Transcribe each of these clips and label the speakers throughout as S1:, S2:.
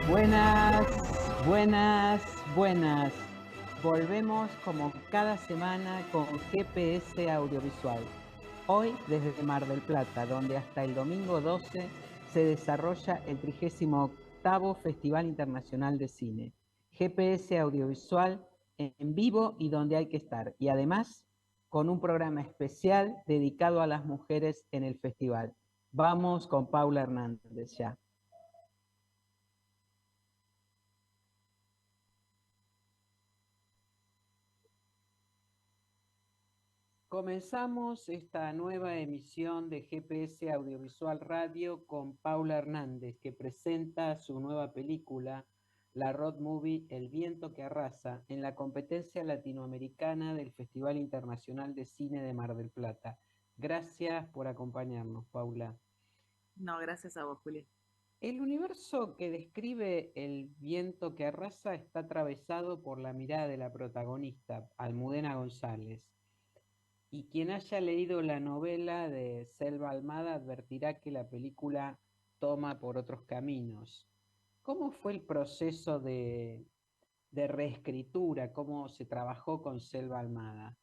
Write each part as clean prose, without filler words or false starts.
S1: Buenas, buenas, buenas. Volvemos como cada semana con GPS Audiovisual. Hoy desde Mar del Plata, donde hasta el domingo 12 se desarrolla el 38º Festival Internacional de Cine. GPS Audiovisual en vivo y donde hay que estar. Y además con un programa especial dedicado a las mujeres en el festival. Vamos con Paula Hernández ya. Comenzamos esta nueva emisión de GPS Audiovisual Radio con Paula Hernández, que presenta su nueva película, la road movie El viento que arrasa, en la competencia latinoamericana del Festival Internacional de Cine de Mar del Plata. Gracias por acompañarnos, Paula.
S2: No, gracias a vos, Juli.
S1: El universo que describe El viento que arrasa está atravesado por la mirada de la protagonista, Almudena González. Y quien haya leído la novela de Selva Almada advertirá que la película toma por otros caminos. ¿Cómo fue el proceso de reescritura? ¿Cómo se trabajó con Selva Almada?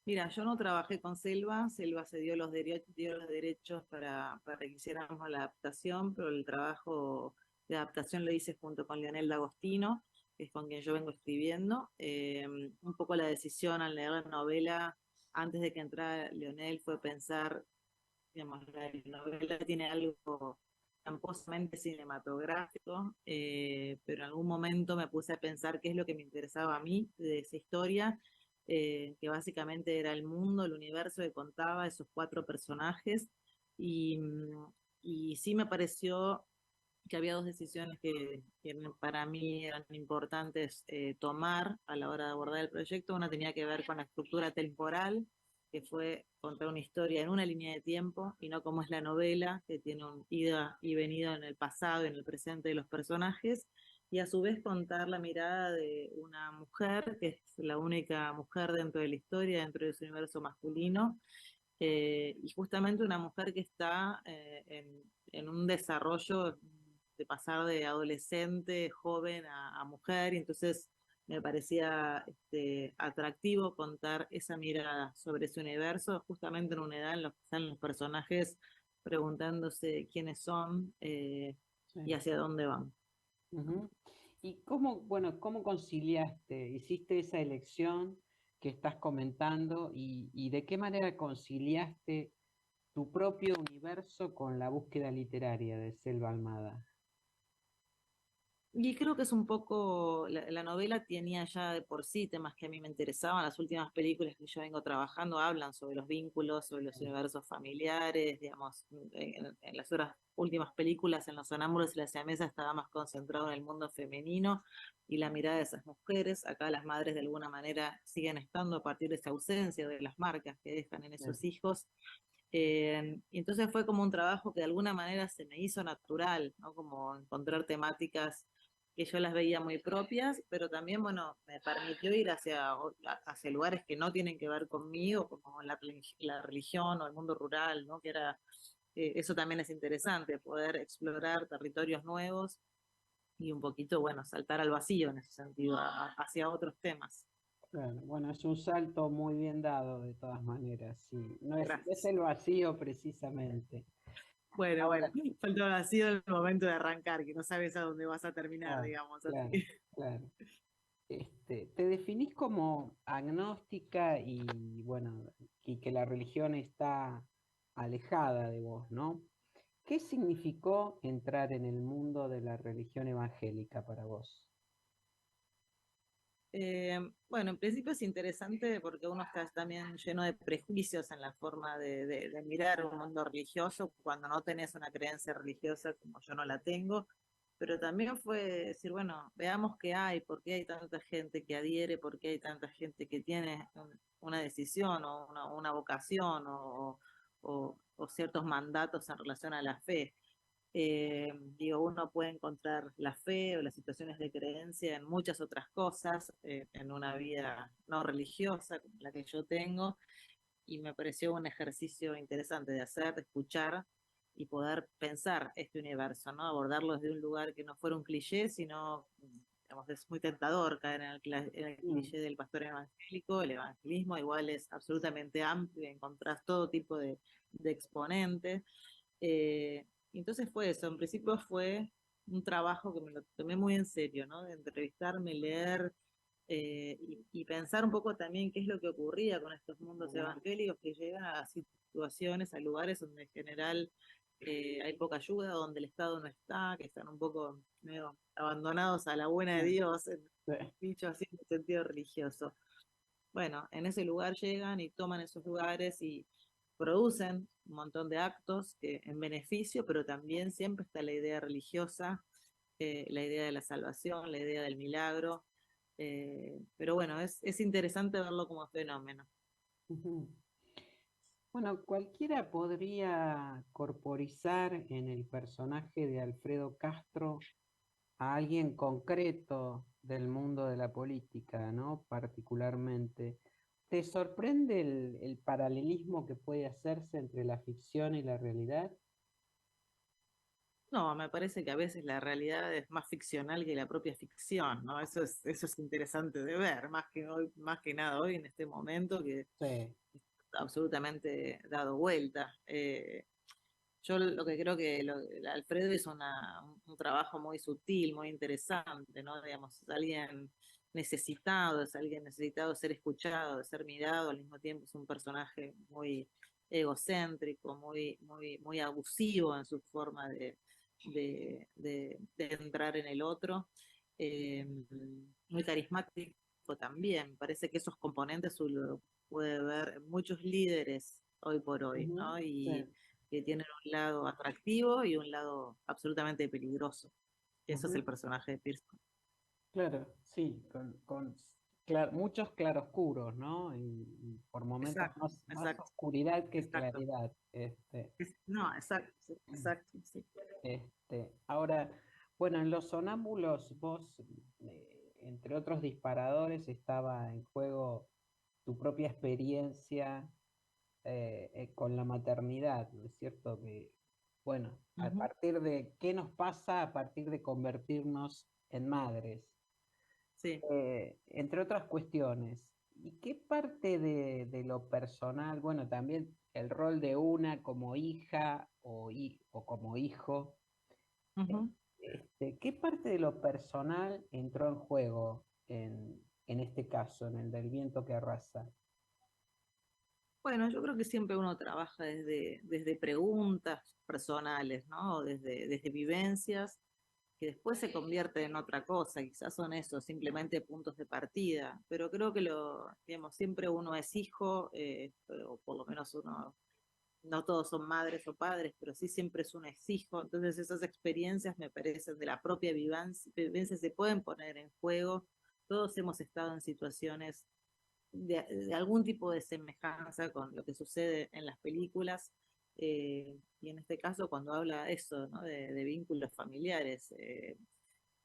S2: Mira, yo no trabajé con Selva, Selva se dio dio los derechos para que hiciéramos la adaptación, pero el trabajo de adaptación lo hice junto con Leonel D'Agostino, que es con quien yo vengo escribiendo. Un poco la decisión al leer la novela, antes de que entrara Leonel, fue pensar, digamos, la novela tiene algo tramposamente cinematográfico, pero en algún momento me puse a pensar qué es lo que me interesaba a mí de esa historia, que básicamente era el mundo, el universo que contaba esos cuatro personajes, y, y sí me pareció que había dos decisiones que para mí eran importantes tomar a la hora de abordar el proyecto. Una tenía que ver con la estructura temporal, que fue contar una historia en una línea de tiempo y no como es la novela, que tiene un ida y venida en el pasado y en el presente de los personajes, y a su vez contar la mirada de una mujer, que es la única mujer dentro de la historia, dentro de su universo masculino, y justamente una mujer que está en un desarrollo de pasar de adolescente, joven a mujer, y entonces me parecía atractivo contar esa mirada sobre ese universo, justamente en una edad en la que están los personajes preguntándose quiénes son y
S1: Sí.
S2: hacia dónde van.
S1: Ujú. ¿Y cómo, bueno, cómo conciliaste? ¿Hiciste esa elección que estás comentando y de qué manera conciliaste tu propio universo con la búsqueda literaria de Selva Almada?
S2: Y creo que es un poco, la novela tenía ya de por sí temas que a mí me interesaban. Las últimas películas que yo vengo trabajando hablan sobre los vínculos, sobre los universos familiares, digamos, en las otras últimas películas, en Los Sonámbulos y la Siamesa estaba más concentrado en el mundo femenino y la mirada de esas mujeres. Acá las madres de alguna manera siguen estando a partir de esa ausencia de las marcas que dejan en esos hijos. Y entonces fue como un trabajo que de alguna manera se me hizo natural, ¿no? Como encontrar temáticas que yo las veía muy propias, pero también, bueno, me permitió ir hacia lugares que no tienen que ver conmigo, como la religión o el mundo rural, ¿no? Que era, eso también es interesante, poder explorar territorios nuevos y un poquito, bueno, saltar al vacío en ese sentido, hacia otros temas.
S1: Claro, bueno, es un salto muy bien dado de todas maneras, sí. No es
S2: Gracias.
S1: el vacío precisamente.
S2: Bueno,
S1: Ahora,
S2: bueno, faltó ha sido el momento de arrancar, que no sabes a dónde vas a terminar,
S1: claro,
S2: digamos así.
S1: claro, claro. Te definís como agnóstica y bueno, y que la religión está alejada de vos, ¿no? ¿Qué significó entrar en el mundo de la religión evangélica para vos?
S2: Bueno, en principio es interesante porque uno está también lleno de prejuicios en la forma de mirar un mundo religioso cuando no tenés una creencia religiosa como yo no la tengo, pero también fue decir, bueno, veamos qué hay, por qué hay tanta gente que adhiere, por qué hay tanta gente que tiene una decisión o una vocación o ciertos mandatos en relación a la fe. Digo, uno puede encontrar la fe o las situaciones de creencia en muchas otras cosas, en una vida no religiosa como la que yo tengo, y me pareció un ejercicio interesante de hacer, de escuchar, y poder pensar este universo, ¿no? Abordarlo desde un lugar que no fuera un cliché, sino, digamos, es muy tentador caer en el cliché del pastor evangélico. El evangelismo igual es absolutamente amplio, encontrás todo tipo de exponentes. Entonces fue eso, en principio fue un trabajo que me lo tomé muy en serio, ¿no? De entrevistarme, leer, y pensar un poco también qué es lo que ocurría con estos mundos evangélicos que llegan a situaciones, a lugares donde en general hay poca ayuda, donde el Estado no está, que están un poco medio abandonados a la buena de Dios, dicho así en el sentido religioso. Bueno, en ese lugar llegan y toman esos lugares y producen un montón de actos que, en beneficio, pero también siempre está la idea religiosa, la idea de la salvación, la idea del milagro. Pero bueno, es interesante verlo como fenómeno.
S1: Ujú. Bueno, cualquiera podría corporizar en el personaje de Alfredo Castro a alguien concreto del mundo de la política, ¿no? Particularmente. ¿Te sorprende el paralelismo que puede hacerse entre la ficción y la realidad?
S2: No, me parece que a veces la realidad es más ficcional que la propia ficción, ¿no? Eso es interesante de ver, más que hoy, más que nada hoy en este momento que
S1: Sí.
S2: absolutamente dado vuelta. Yo lo que creo que Alfredo hizo un trabajo muy sutil, muy interesante, ¿no? Digamos, es alguien necesitado, es alguien necesitado de ser escuchado, de ser mirado, al mismo tiempo es un personaje muy egocéntrico, muy abusivo en su forma de entrar en el otro, eh, muy carismático también. Parece que esos componentes uno lo puede ver en muchos líderes hoy por hoy,
S1: Ujú.
S2: ¿no?
S1: Sí.
S2: Y que tienen un lado atractivo y un lado absolutamente peligroso. Eso es el
S1: Ujú.
S2: personaje de Pearson.
S1: Claro, sí, muchos claroscuros, ¿no? Y por momentos
S2: Exacto,
S1: más
S2: exacto,
S1: oscuridad que
S2: exacto.
S1: claridad.
S2: No, exacto, sí, exacto, sí.
S1: Ahora, bueno, en Los Sonámbulos vos, entre otros disparadores, estaba en juego tu propia experiencia con la maternidad, ¿no es cierto? Que, bueno, a
S2: Ujú.
S1: partir de qué nos pasa a partir de convertirnos en madres,
S2: Sí.
S1: entre otras cuestiones. ¿Y qué parte de lo personal, bueno, también el rol de una como hija o como hijo,
S2: Ujú.
S1: qué parte de lo personal entró en juego en este caso, en el del viento que arrasa?
S2: Bueno, yo creo que siempre uno trabaja desde preguntas personales, ¿no? Desde vivencias que después se convierten en otra cosa, quizás son esos, simplemente puntos de partida, pero creo que digamos, siempre uno es hijo, o por lo menos uno, no todos son madres o padres, pero sí siempre es uno es hijo, entonces esas experiencias me parecen de la propia vivencia se pueden poner en juego, todos hemos estado en situaciones de algún tipo de semejanza con lo que sucede en las películas, y en este caso cuando habla eso, ¿no? De vínculos familiares.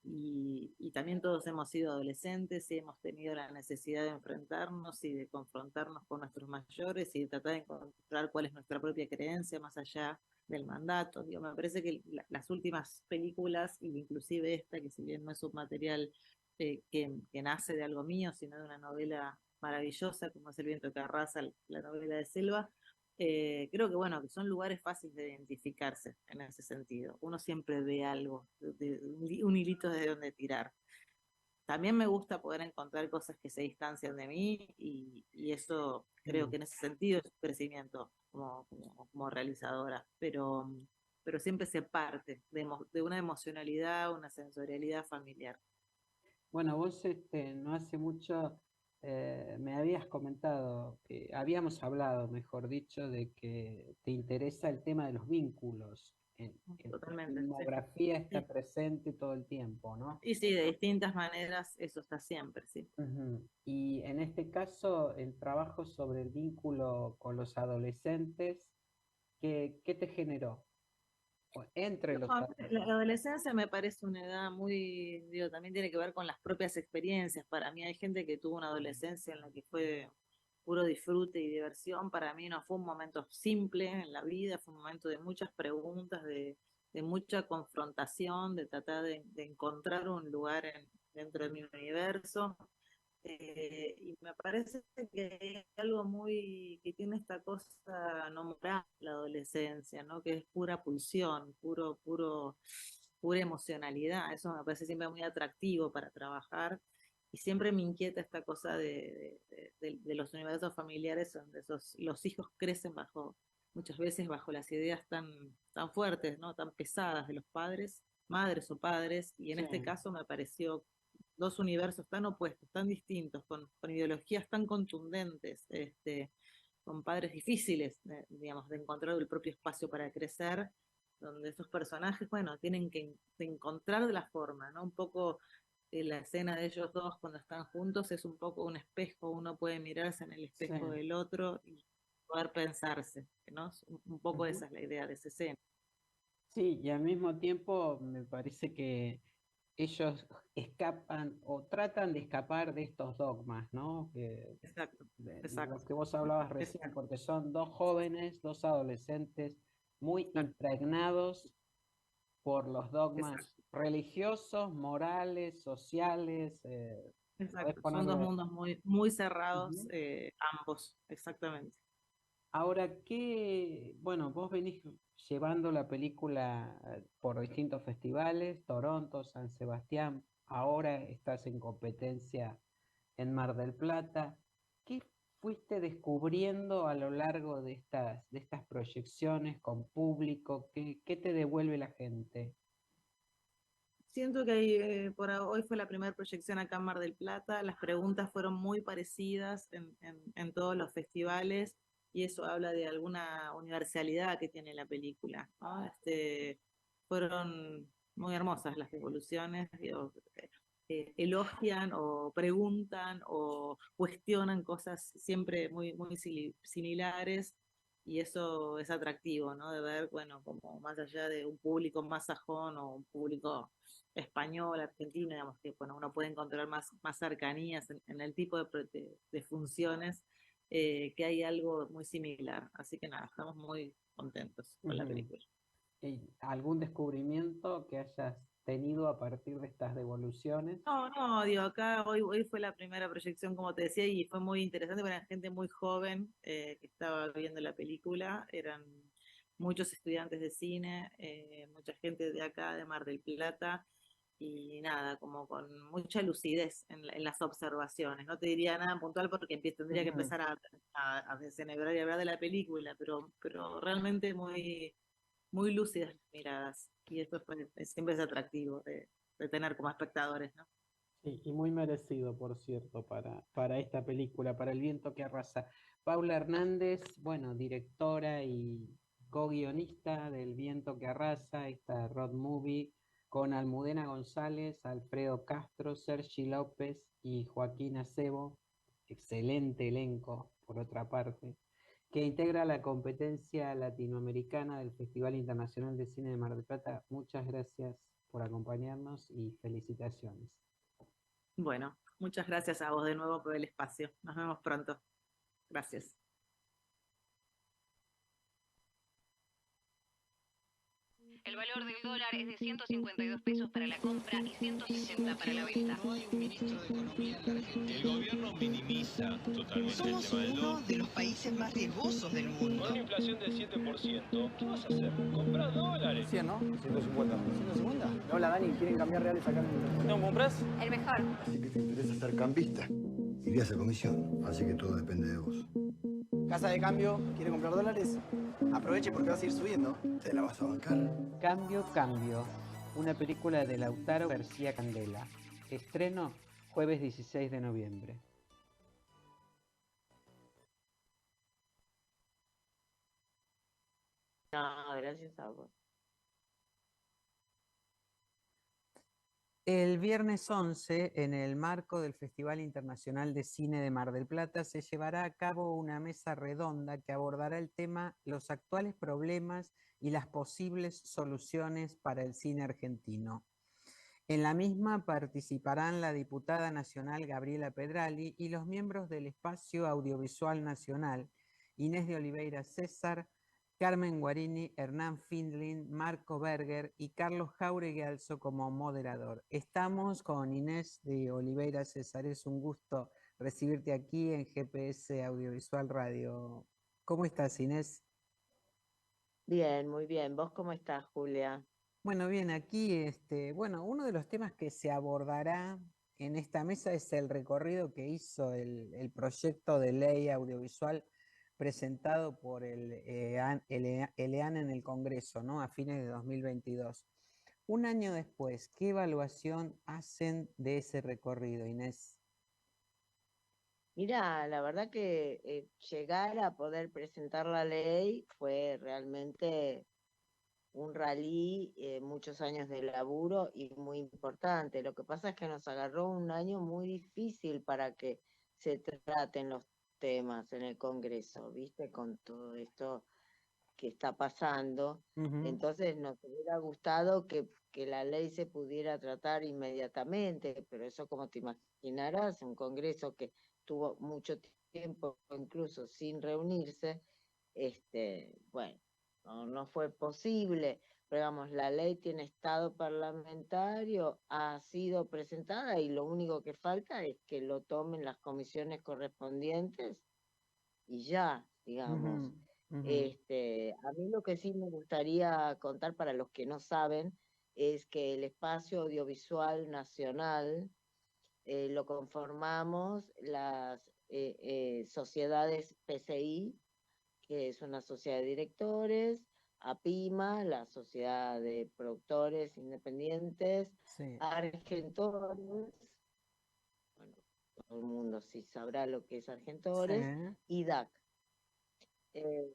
S2: Y también todos hemos sido adolescentes y hemos tenido la necesidad de enfrentarnos y de confrontarnos con nuestros mayores y de tratar de encontrar cuál es nuestra propia creencia más allá del mandato. Digo, me parece que las últimas películas, inclusive esta, que si bien no es un material que nace de algo mío, sino de una novela maravillosa como es El viento que arrasa, la novela de Selva, creo que bueno, que son lugares fáciles de identificarse en ese sentido. Uno siempre ve algo, un hilito de donde tirar. También me gusta poder encontrar cosas que se distancian de mí y eso creo
S1: Mm.
S2: que en ese sentido es un crecimiento como realizadora, pero siempre se parte de una emocionalidad, una sensorialidad familiar.
S1: Bueno, vos no hace mucho me habías comentado, que habíamos hablado, mejor dicho, de que te interesa el tema de los vínculos. En tu
S2: Totalmente, sí.
S1: filmografía está
S2: Sí.
S1: presente todo el tiempo, ¿no?
S2: Y sí, de distintas maneras eso está siempre, sí.
S1: Ujú. Y en este caso, el trabajo sobre el vínculo con los adolescentes, ¿qué te generó? Entre los
S2: La
S1: adolescentes.
S2: adolescencia me parece una edad muy, digo, también tiene que ver con las propias experiencias. Para mí hay gente que tuvo una adolescencia en la que fue puro disfrute y diversión. Para mí no fue un momento simple en la vida, fue un momento de muchas preguntas, de mucha confrontación, de tratar de encontrar un lugar dentro de mi universo. Y me parece que hay algo muy que tiene esta cosa no moral, la adolescencia, ¿no? Que es pura pulsión, pura emocionalidad. Eso me parece siempre muy atractivo para trabajar. Y siempre me inquieta esta cosa de los universos familiares donde los hijos crecen muchas veces bajo las ideas tan fuertes, ¿no? Tan pesadas de los padres, madres o padres. Y en este
S1: Sí.
S2: caso me pareció dos universos tan opuestos, tan distintos, con ideologías tan contundentes, con padres difíciles, digamos, de encontrar el propio espacio para crecer, donde esos personajes, bueno, tienen que encontrar la forma, ¿no? Un poco la escena de ellos dos cuando están juntos es un poco un espejo, uno puede mirarse en el espejo
S1: Sí.
S2: del otro y poder pensarse, ¿no? Un poco
S1: Ujú.
S2: esa es la idea de esa escena.
S1: Sí, y al mismo tiempo me parece que ellos escapan o tratan de escapar de estos dogmas, ¿no?
S2: Exacto,
S1: De lo
S2: exacto,
S1: que vos hablabas recién,
S2: exacto,
S1: porque son dos jóvenes, dos adolescentes muy
S2: exacto,
S1: impregnados por los dogmas
S2: exacto.
S1: religiosos, morales, sociales, podés
S2: Exacto, son dos
S1: ponerle.
S2: mundos muy cerrados,
S1: Ujú.
S2: ambos, exactamente.
S1: Ahora, bueno, vos venís llevando la película por distintos festivales, Toronto, San Sebastián, ahora estás en competencia en Mar del Plata. ¿Qué fuiste descubriendo a lo largo de estas proyecciones con público? ¿Qué te devuelve la gente?
S2: Siento que hoy fue la primera proyección acá en Mar del Plata, las preguntas fueron muy parecidas en todos los festivales y eso habla de alguna universalidad que tiene la película, ¿no? Fueron muy hermosas las devoluciones, digo, elogian o preguntan o cuestionan cosas siempre muy similares y eso es atractivo, ¿no? De ver, bueno, como más allá de un público más sajón o un público español, argentino, digamos que bueno, uno puede encontrar más cercanías en el tipo de funciones, que hay algo muy similar. Así que nada, estamos muy contentos con la
S1: Ujú.
S2: película.
S1: ¿Y algún descubrimiento que hayas tenido a partir de estas devoluciones?
S2: No, no, digo, acá hoy fue la primera proyección, como te decía, y fue muy interesante, porque era gente muy joven que estaba viendo la película, eran muchos estudiantes de cine, mucha gente de acá, de Mar del Plata, y nada, como con mucha lucidez en las observaciones. No te diría nada puntual porque tendría que
S1: Ujú.
S2: empezar a desenhebrar y hablar de la película, pero realmente muy lúcidas las miradas, y esto siempre es atractivo de tener como espectadores, ¿no?
S1: Sí, y muy merecido, por cierto, para esta película, para El viento que arrasa. Paula Hernández, bueno, directora y co-guionista del Viento que arrasa, esta road movie, con Almudena González, Alfredo Castro, Sergi López y Joaquín Acebo. Excelente elenco, por otra parte, que integra la competencia latinoamericana del Festival Internacional de Cine de Mar del Plata. Muchas gracias por acompañarnos y felicitaciones.
S2: Bueno, muchas gracias a vos de nuevo por el espacio. Nos vemos pronto. Gracias.
S3: El valor del dólar es de 152 pesos para la compra y 160 para la venta.
S4: No hay un ministro de Economía en la Argentina. El gobierno minimiza totalmente
S5: Somos
S4: el tema del
S5: uno
S4: dólar.
S5: de los países más riesgosos del
S4: Con
S5: mundo.
S4: una inflación del 7%, ¿qué vas a hacer? ¿Comprar dólares?
S6: 100, ¿no? 150. ¿150? Hola, Dani, ¿quieren cambiar reales acá en ¿No compras?
S3: El mejor.
S7: Así que te interesa ser cambista. Irías a comisión, así que todo depende de vos.
S6: Casa de cambio, ¿quiere comprar dólares? Aproveche porque va a seguir subiendo.
S7: ¿Te la vas a bancar?
S1: Cambio, cambio. Una película de Lautaro García Candela. Estreno jueves 16 de noviembre.
S2: No, gracias a vos.
S1: El viernes 11, en el marco del Festival Internacional de Cine de Mar del Plata, se llevará a cabo una mesa redonda que abordará el tema los actuales problemas y las posibles soluciones para el cine argentino. En la misma participarán la diputada nacional Gabriela Pedrali y los miembros del Espacio Audiovisual Nacional, Inés de Oliveira César, Carmen Guarini, Hernán Findlin, Marco Berger y Carlos Jauregui Alzo como moderador. Estamos con Inés de Oliveira César. Es un gusto recibirte aquí en GPS Audiovisual Radio. ¿Cómo estás, Inés?
S8: Bien, muy bien. ¿Vos cómo estás, Julia?
S1: Bueno, bien, aquí, bueno, uno de los temas que se abordará en esta mesa es el recorrido que hizo el proyecto de ley audiovisual presentado por el EAN en el Congreso, ¿no? A fines de 2022. Un año después, ¿qué evaluación hacen de ese recorrido, Inés?
S8: Mira, la verdad que llegar a poder presentar la ley fue realmente un rally, muchos años de laburo y muy importante. Lo que pasa es que nos agarró un año muy difícil para que se traten los temas en el Congreso, ¿viste? Con todo esto que está pasando. Entonces nos hubiera gustado que la ley se pudiera tratar inmediatamente, pero eso, como te imaginarás, un Congreso que tuvo mucho tiempo incluso sin reunirse, bueno, no fue posible. Pero digamos, la ley tiene estado parlamentario, ha sido presentada y lo único que falta es que lo tomen las comisiones correspondientes y ya, digamos. A mí lo que sí me gustaría contar para los que no saben es que el Espacio Audiovisual Nacional lo conformamos las sociedades PCI, que es una sociedad de directores, APIMA, la Sociedad de Productores Independientes,
S1: Sí.
S8: Argentores, bueno, todo el mundo sí sabrá lo que es Argentores,
S1: Sí.
S8: y DAC. De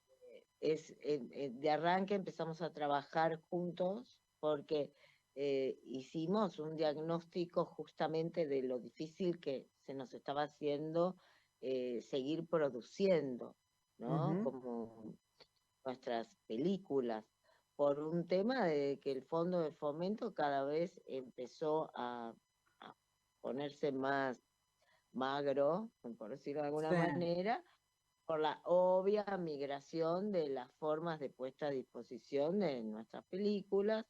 S8: arranque empezamos a trabajar juntos porque hicimos un diagnóstico justamente de lo difícil que se nos estaba haciendo seguir produciendo, ¿no? Como nuestras películas, por un tema de que el fondo de fomento cada vez empezó a ponerse más magro, por decirlo de alguna
S1: Sí.
S8: manera, por la obvia migración de las formas de puesta a disposición de nuestras películas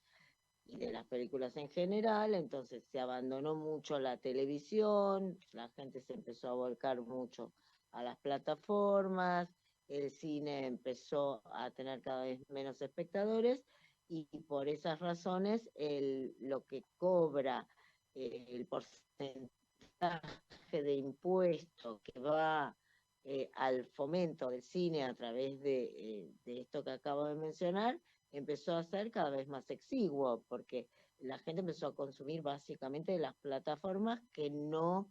S8: y de las películas en general. Entonces se abandonó mucho la televisión, la gente se empezó a volcar mucho a las plataformas, el cine empezó a tener cada vez menos espectadores y por esas razones lo que cobra el porcentaje de impuesto que va al fomento del cine a través de esto que acabo de mencionar, empezó a ser cada vez más exiguo, porque la gente empezó a consumir básicamente las plataformas que no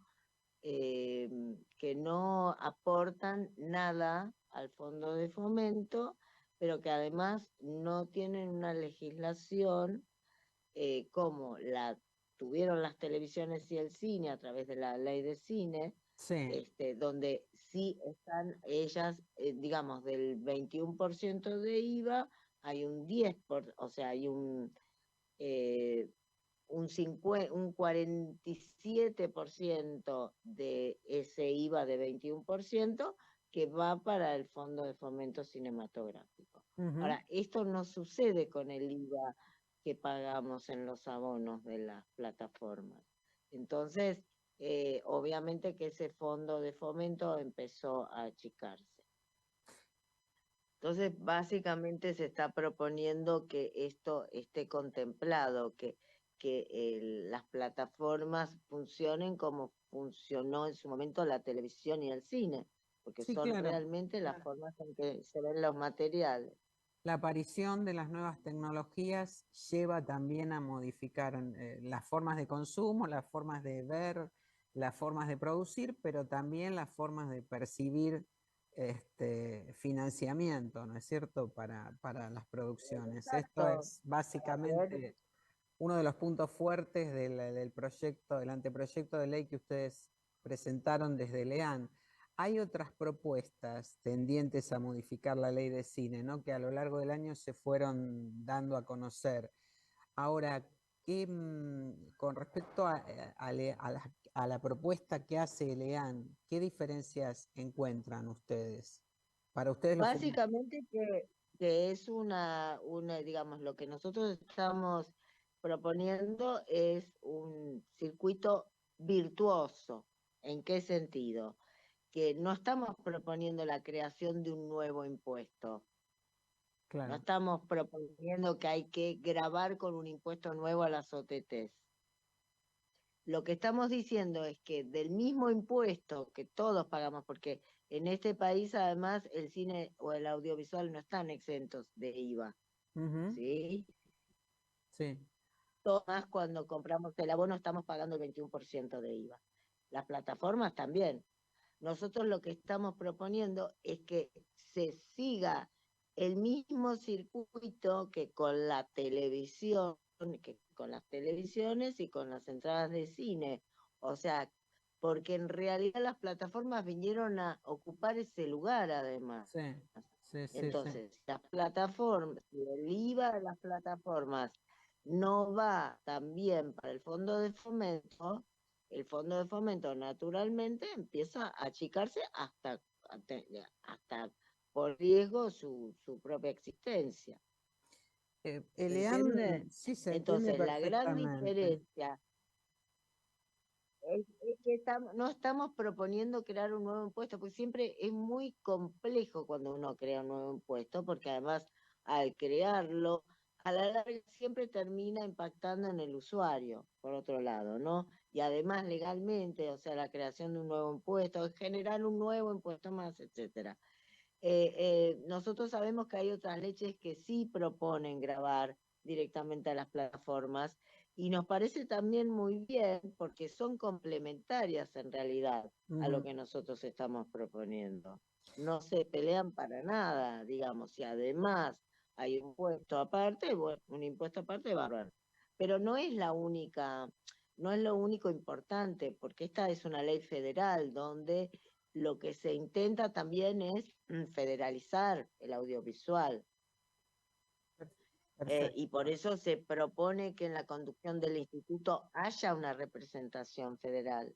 S8: aportan nada al fondo de fomento, pero que además no tienen una legislación como la tuvieron las televisiones y el cine a través de la ley de cine,
S1: Sí.
S8: donde sí están ellas, digamos, del 21% de IVA, hay un 10%, o sea, hay un 47% de ese IVA de 21% que va para el Fondo de Fomento Cinematográfico. Ahora, esto no sucede con el IVA que pagamos en los abonos de las plataformas. Entonces, obviamente que ese fondo de fomento empezó a achicarse. Entonces, básicamente se está proponiendo que esto esté contemplado, que las plataformas funcionen como funcionó en su momento la televisión y el cine, porque
S1: Sí,
S8: son
S1: claro.
S8: realmente las formas en que se ven los materiales.
S1: La aparición de las nuevas tecnologías lleva también a modificar las formas de consumo, las formas de ver, las formas de producir, pero también las formas de percibir financiamiento, ¿no es cierto?, para las producciones. Esto
S8: Exacto.
S1: es básicamente uno de los puntos fuertes del proyecto, del anteproyecto de ley que ustedes presentaron desde LEAN. Hay otras propuestas tendientes a modificar la ley de cine, ¿no?, que a lo largo del año se fueron dando a conocer. Ahora, con respecto a la propuesta que hace ELEAN, ¿qué diferencias encuentran ustedes? Para ustedes los
S8: Básicamente que es digamos, lo que nosotros estamos proponiendo es un circuito virtuoso. ¿En qué sentido? Que no estamos proponiendo la creación de un nuevo impuesto. No
S1: Claro.
S8: estamos proponiendo que hay que gravar con un impuesto nuevo a las OTTs. Lo que estamos diciendo es que del mismo impuesto que todos pagamos, porque en este país además el cine o el audiovisual no están exentos de IVA,
S1: Ujú.
S8: ¿sí?
S1: Sí.
S8: Todo más cuando compramos el abono estamos pagando el 21% de IVA. Las plataformas también. Nosotros lo que estamos proponiendo es que se siga el mismo circuito que con la televisión, que con las televisiones y con las entradas de cine. O sea, porque en realidad las plataformas vinieron a ocupar ese lugar además.
S1: Sí, sí, sí,
S8: Entonces, las plataformas, si el IVA de las plataformas no va también para el fondo de fomento naturalmente empieza a achicarse hasta por riesgo su propia existencia. ¿Se entiende?
S1: ELEAN, sí, se entiende
S8: Entonces, la gran
S1: perfectamente.
S8: diferencia es que no estamos proponiendo crear un nuevo impuesto, porque siempre es muy complejo cuando uno crea un nuevo impuesto, porque además al crearlo, a la larga siempre termina impactando en el usuario, por otro lado, ¿no? Y además legalmente, o sea, la creación de un nuevo impuesto, generar un nuevo impuesto más, etcétera. Nosotros sabemos que hay otras leyes que sí proponen gravar directamente a las plataformas y nos parece también muy bien porque son complementarias en realidad a lo que nosotros estamos proponiendo. No se pelean para nada, digamos, y además hay un impuesto aparte, bueno, un impuesto aparte bárbaro. Pero no es la única, no es lo único importante, porque esta es una ley federal donde lo que se intenta también es federalizar el audiovisual. Y por eso se propone que en la conducción del instituto haya una representación federal.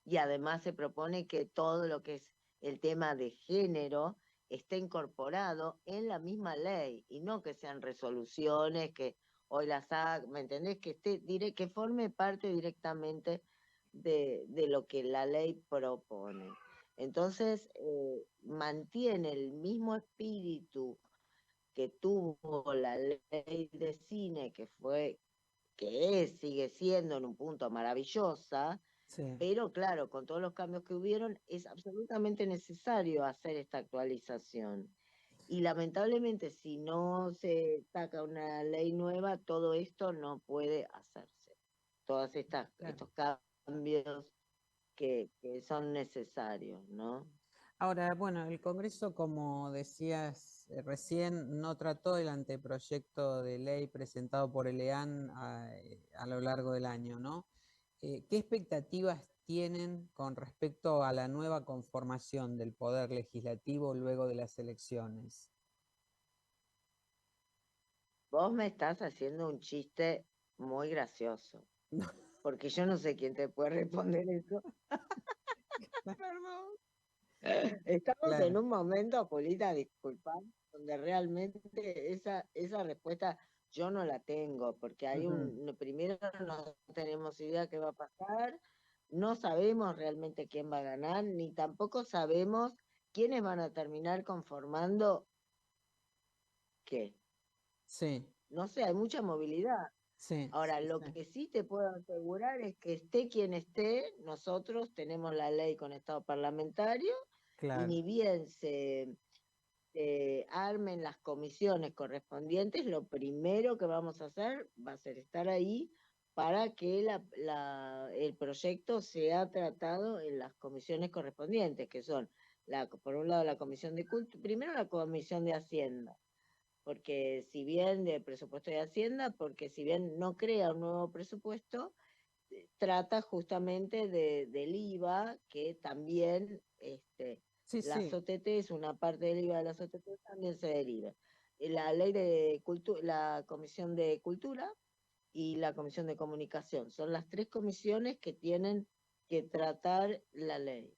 S8: Y además se propone que todo lo que es el tema de género esté incorporado en la misma ley y no que sean resoluciones que hoy las haga, ¿me entendés? Que forme parte directamente de lo que la ley propone. Entonces, mantiene el mismo espíritu que tuvo la ley de cine, sigue siendo en un punto maravillosa,
S1: Sí.
S8: pero claro, con todos los cambios que hubieron, es absolutamente necesario hacer esta actualización. Y lamentablemente, si no se saca una ley nueva, todo esto no puede hacerse. Todos estos cambios que son necesarios, ¿no?
S1: Ahora, bueno, el Congreso, como decías recién, no trató el anteproyecto de ley presentado por ELEAN a lo largo del año, ¿no? ¿Qué expectativas tienen con respecto a la nueva conformación del Poder Legislativo luego de las elecciones?
S8: Vos me estás haciendo un chiste muy gracioso, porque yo no sé quién te puede responder eso. Perdón. Estamos en un momento, Julita, disculpa, donde realmente esa respuesta yo no la tengo, porque hay primero no tenemos idea qué va a pasar, no sabemos realmente quién va a ganar, ni tampoco sabemos quiénes van a terminar conformando qué.
S1: Sí.
S8: No sé, hay mucha movilidad.
S1: Sí.
S8: Ahora, lo que sí te puedo asegurar es que esté quien esté, nosotros tenemos la ley con estado parlamentario,
S1: Claro.
S8: y ni bien se armen las comisiones correspondientes, lo primero que vamos a hacer va a ser estar ahí para que el proyecto sea tratado en las comisiones correspondientes, que son, por un lado, la Comisión de Cultura, primero la Comisión de Hacienda, porque si bien de presupuesto de Hacienda, porque si bien no crea un nuevo presupuesto, trata justamente del IVA, que también las OTT es una parte del IVA de las OTT, también se deriva. La ley de cultura, la Comisión de Cultura y la Comisión de Comunicación. Son las 3 comisiones que tienen que tratar la ley.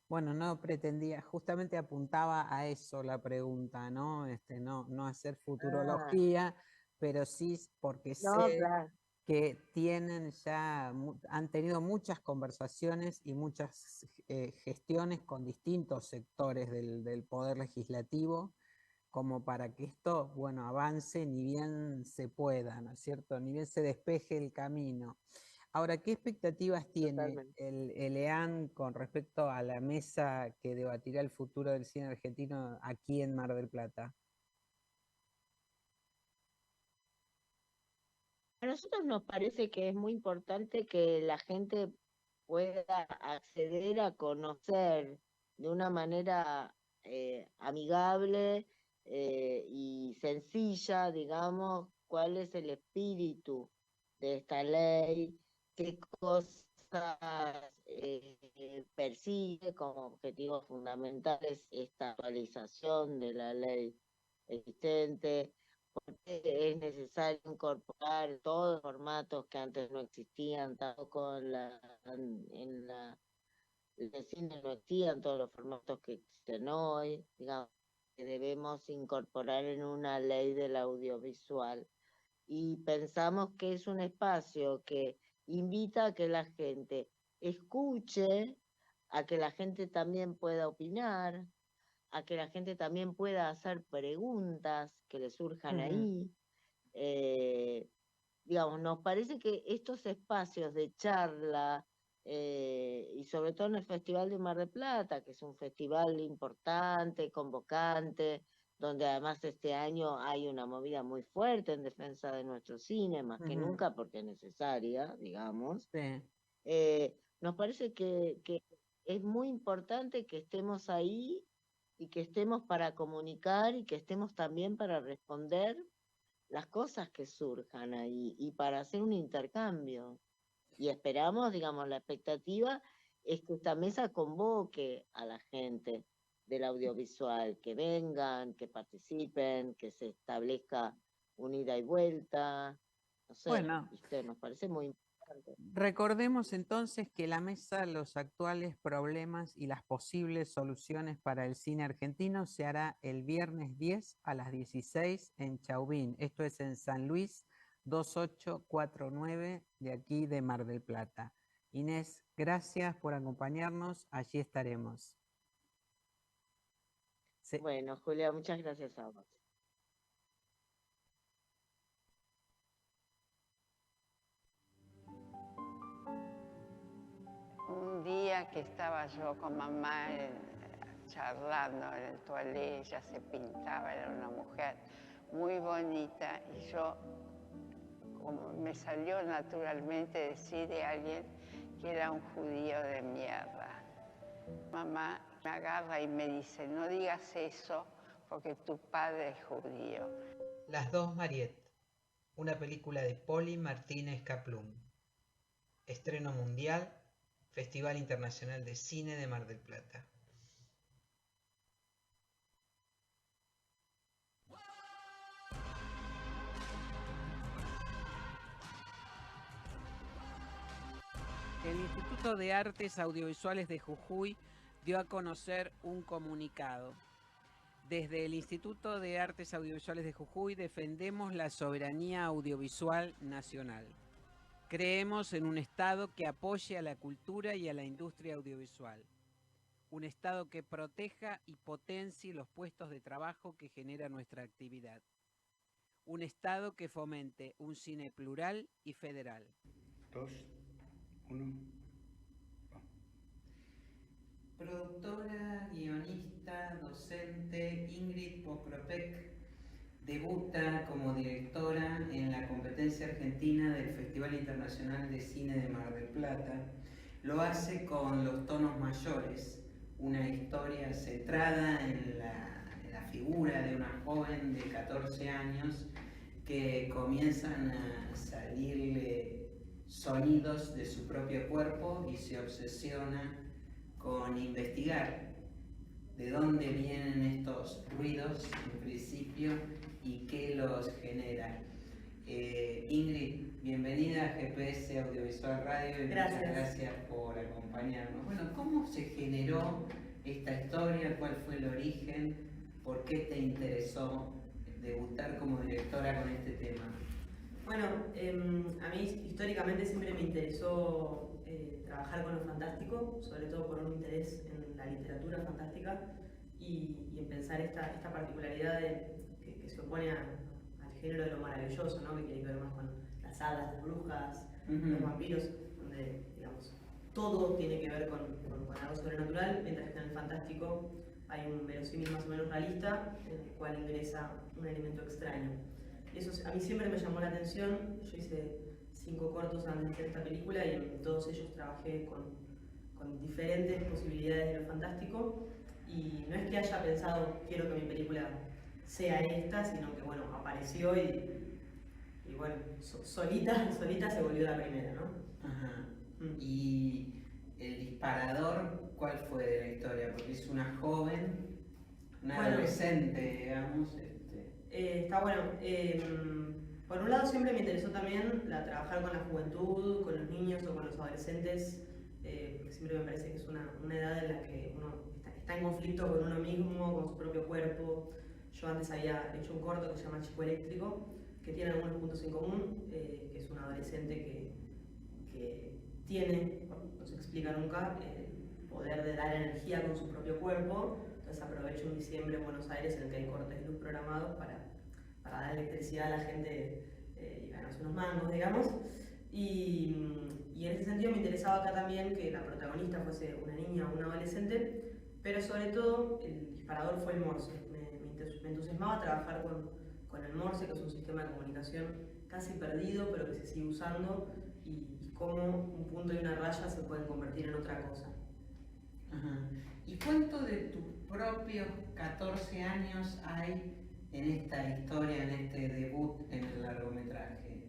S1: Bueno, no pretendía, justamente apuntaba a eso la pregunta, ¿no? No hacer futurología, pero sí porque
S8: No,
S1: sé
S8: claro.
S1: que tienen ya, han tenido muchas conversaciones y muchas gestiones con distintos sectores del Poder Legislativo, como para que esto, bueno, avance ni bien se pueda, ¿no es cierto? Ni bien se despeje el camino. Ahora, ¿qué expectativas tiene el EAN con respecto a la mesa que debatirá el futuro del cine argentino aquí en Mar del Plata?
S8: A nosotros nos parece que es muy importante que la gente pueda acceder a conocer de una manera amigable y sencilla, digamos, cuál es el espíritu de esta ley, qué cosas persigue como objetivos fundamentales esta actualización de la ley existente, es necesario incorporar todos los formatos que antes no existían, tampoco en el cine no existían todos los formatos que existen hoy, digamos, que debemos incorporar en una ley del audiovisual. Y pensamos que es un espacio que invita a que la gente escuche, a que la gente también pueda opinar, a que la gente también pueda hacer preguntas que le surjan ahí. Digamos, nos parece que estos espacios de charla, y sobre todo en el Festival de Mar del Plata, que es un festival importante, convocante, donde además este año hay una movida muy fuerte en defensa de nuestro cine, más que nunca, porque es necesaria, digamos.
S1: Sí.
S8: Nos parece que es muy importante que estemos ahí y que estemos para comunicar y que estemos también para responder las cosas que surjan ahí y para hacer un intercambio. Y esperamos, digamos, la expectativa es que esta mesa convoque a la gente del audiovisual, que vengan, que participen, que se establezca un ida y vuelta. No sé,
S1: Bueno,
S8: ¿viste? Nos parece muy importante.
S1: recordemos entonces que la mesa, los actuales problemas y las posibles soluciones para el cine argentino se hará el viernes 10 a las 16 en Chauvin. Esto es en San Luis 2849 de aquí de Mar del Plata. Inés, gracias por acompañarnos. Allí estaremos. Sí.
S8: Bueno, Julia, muchas gracias a vos.
S9: Un día que estaba yo con mamá charlando en el toilet, ella se pintaba, era una mujer muy bonita, y yo, como me salió naturalmente decir de alguien que era un judío de mierda. Mamá me agarra y me dice, no digas eso porque tu padre es judío.
S1: Las dos Mariette, una película de Poli Martínez Kaplum. Estreno mundial, Festival Internacional de Cine de Mar del Plata. El Instituto de Artes Audiovisuales de Jujuy dio a conocer un comunicado. Desde el Instituto de Artes Audiovisuales de Jujuy defendemos la soberanía audiovisual nacional. Creemos en un Estado que apoye a la cultura y a la industria audiovisual. Un Estado que proteja y potencie los puestos de trabajo que genera nuestra actividad. Un Estado que fomente un cine plural y federal.
S7: 2, 1.
S1: Productora, guionista, docente Ingrid Pokropek debuta como directora en la competencia argentina del Festival Internacional de Cine de Mar del Plata. Lo hace con Los Tonos Mayores, una historia centrada en la figura de una joven de 14 años que comienzan a salirle sonidos de su propio cuerpo y se obsesiona con investigar de dónde vienen estos ruidos en principio y qué los genera. Ingrid, bienvenida a GPS Audiovisual Radio y
S10: Gracias.
S1: muchas gracias por acompañarnos. Bueno, ¿cómo se generó esta historia? ¿Cuál fue el origen? ¿Por qué te interesó debutar como directora con este tema?
S10: Bueno, a mí históricamente siempre me interesó trabajar con lo fantástico, sobre todo por un interés en la literatura fantástica y en pensar esta particularidad que se opone al género de lo maravilloso, ¿no? Que tiene que ver más con las hadas, las brujas, los vampiros, donde, digamos, todo tiene que ver con algo sobrenatural, mientras que en el fantástico hay un verosímil más o menos realista en el cual ingresa un elemento extraño. Y eso a mí siempre me llamó la atención. Yo hice 5 cortos antes de hacer esta película y en todos ellos trabajé con diferentes posibilidades de lo fantástico. Y no es que haya pensado, quiero que mi película sea esta, sino que bueno, apareció y bueno, solita se volvió la primera, ¿no?
S1: Ajá. ¿Y el disparador cuál fue de la historia? Porque es una joven, una adolescente, digamos.
S10: Está bueno. Por un lado siempre me interesó también trabajar con la juventud, con los niños o con los adolescentes, porque siempre me parece que es una edad en la que uno está en conflicto con uno mismo, con su propio cuerpo. Yo antes había hecho un corto que se llama Chico Eléctrico, que tiene algunos puntos en común, que es un adolescente que tiene, no se explica nunca, el poder de dar energía con su propio cuerpo. Entonces aprovecho un diciembre en Buenos Aires en el que hay cortes de luz programados para dar electricidad a la gente y ganarse unos mangos, digamos. Y en ese sentido me interesaba acá también que la protagonista fuese una niña o un adolescente, pero sobre todo el disparador fue el Morse. Me entusiasmaba trabajar con el Morse, que es un sistema de comunicación casi perdido, pero que se sigue usando, y cómo un punto y una raya se pueden convertir en otra cosa.
S1: Ajá. ¿Y cuánto de tus propios 14 años hay en esta historia, en este debut en el largometraje?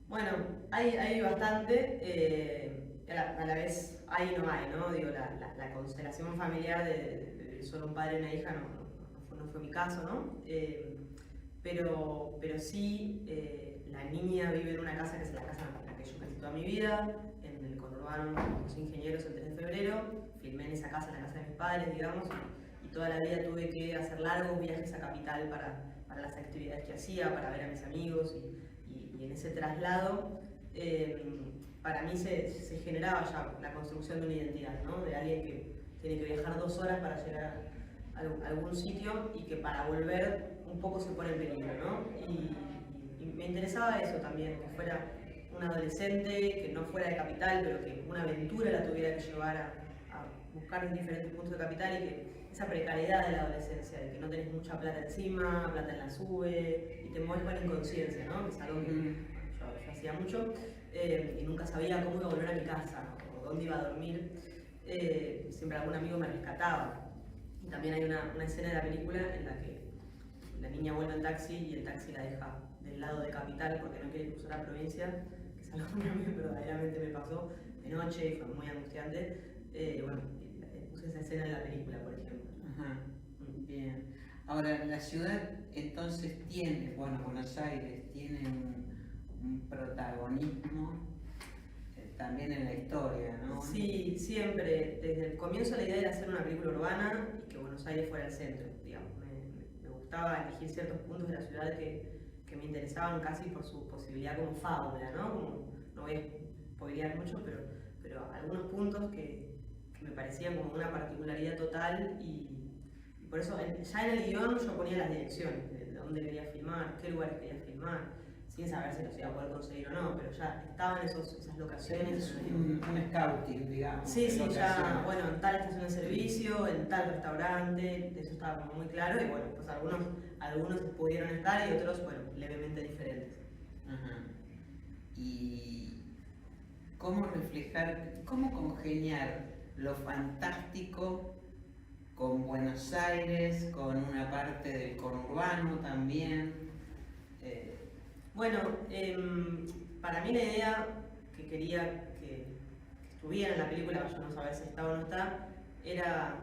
S10: Bueno, hay bastante, a la vez hay y no hay, ¿no? Digo, la constelación familiar de solo un padre y una hija no fue mi caso, ¿no? Pero sí, la niña vive en una casa que es la casa en la que yo crecí toda mi vida, en el conurbano Los Ingenieros, el 3 de febrero. Filmé en esa casa, en la casa de mis padres, digamos, y toda la vida tuve que hacer largos viajes a Capital para las actividades que hacía, para ver a mis amigos, y en ese traslado para mí se generaba ya la construcción de una identidad, ¿no? De alguien que tiene que viajar 2 horas para llegar a algún sitio y que para volver un poco se pone en peligro, ¿no? Y me interesaba eso también, que fuera un adolescente, que no fuera de Capital, pero que una aventura la tuviera que llevar a buscar en diferentes puntos de Capital, y que esa precariedad de la adolescencia, de que no tenés mucha plata encima, plata en la sube, y te mueves con inconsciencia, ¿no? Que es algo que yo hacía mucho, y nunca sabía cómo iba a volver a mi casa, o dónde iba a dormir. Siempre algún amigo me rescataba. Y también hay una escena de la película en la que la niña vuelve en taxi y el taxi la deja del lado de Capital porque no quiere cruzar la provincia, que es algo que a mí verdaderamente me pasó de noche y fue muy angustiante. Bueno, puse esa escena en la película, por ejemplo.
S1: Ajá, bien. Ahora, la ciudad entonces tiene, bueno, Buenos Aires tiene un protagonismo también en la historia, ¿no?
S10: Sí, siempre. Desde el comienzo la idea era hacer una película urbana y que Buenos Aires fuera el centro, digamos. Me gustaba elegir ciertos puntos de la ciudad que me interesaban casi por su posibilidad como fábula, ¿no? Como, no voy a spoilear mucho, pero algunos puntos que me parecían como una particularidad total, y por eso ya en el guión yo ponía las direcciones de dónde quería filmar, qué lugares quería filmar, sin saber si los iba a poder conseguir o no, pero ya estaban esas locaciones.
S1: Un scouting, digamos.
S10: Sí, ya, bueno, en tal estación de servicio, en tal restaurante, eso estaba como muy claro, y bueno, pues algunos pudieron estar y otros, bueno, levemente diferentes.
S1: Ajá. Y cómo reflejar, cómo congeniar lo fantástico con Buenos Aires, con una parte del conurbano también.
S10: Bueno, para mí la idea que quería que estuviera en la película, yo no sabía si está o no está, era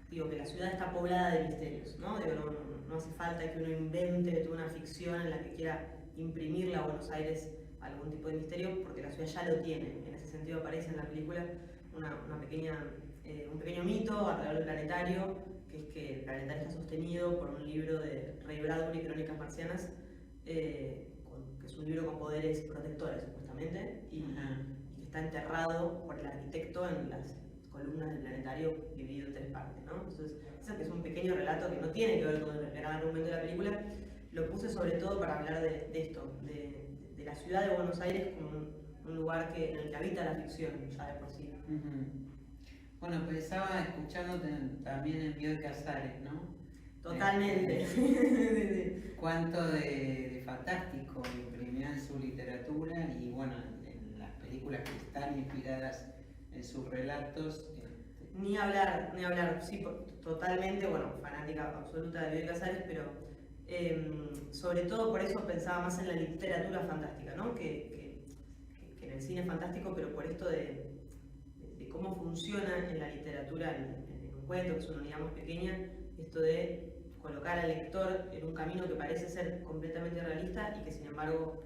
S10: digo, que la ciudad está poblada de misterios, ¿no? Digo, no hace falta que uno invente toda una ficción en la que quiera imprimirle a Buenos Aires algún tipo de misterio, porque la ciudad ya lo tiene. En ese sentido aparece en la película un pequeño mito alrededor del planetario, que es que el planetario está sostenido por un libro de Ray Bradbury, Crónicas Marcianas, que es un libro con poderes protectores, supuestamente, y que está enterrado por el arquitecto en las columnas del planetario, dividido en 3 partes, ¿no? Entonces, ese que es un pequeño relato que no tiene que ver con el gran argumento de la película, lo puse sobre todo para hablar de esto, de la ciudad de Buenos Aires como un lugar en el que habita la ficción, ya de por sí.
S1: Bueno, pensaba escuchándote también en Bioy Casares, ¿no?
S10: Totalmente.
S1: Cuánto de fantástico imprimió en su literatura y bueno, en las películas que están inspiradas en sus relatos.
S10: Ni hablar, sí, totalmente, bueno, fanática absoluta de Bioy Casares, pero sobre todo por eso pensaba más en la literatura fantástica, ¿no? Que en el cine fantástico, pero por esto de cómo funciona en la literatura, en un cuento, que es una unidad más pequeña, esto de colocar al lector en un camino que parece ser completamente realista y que sin embargo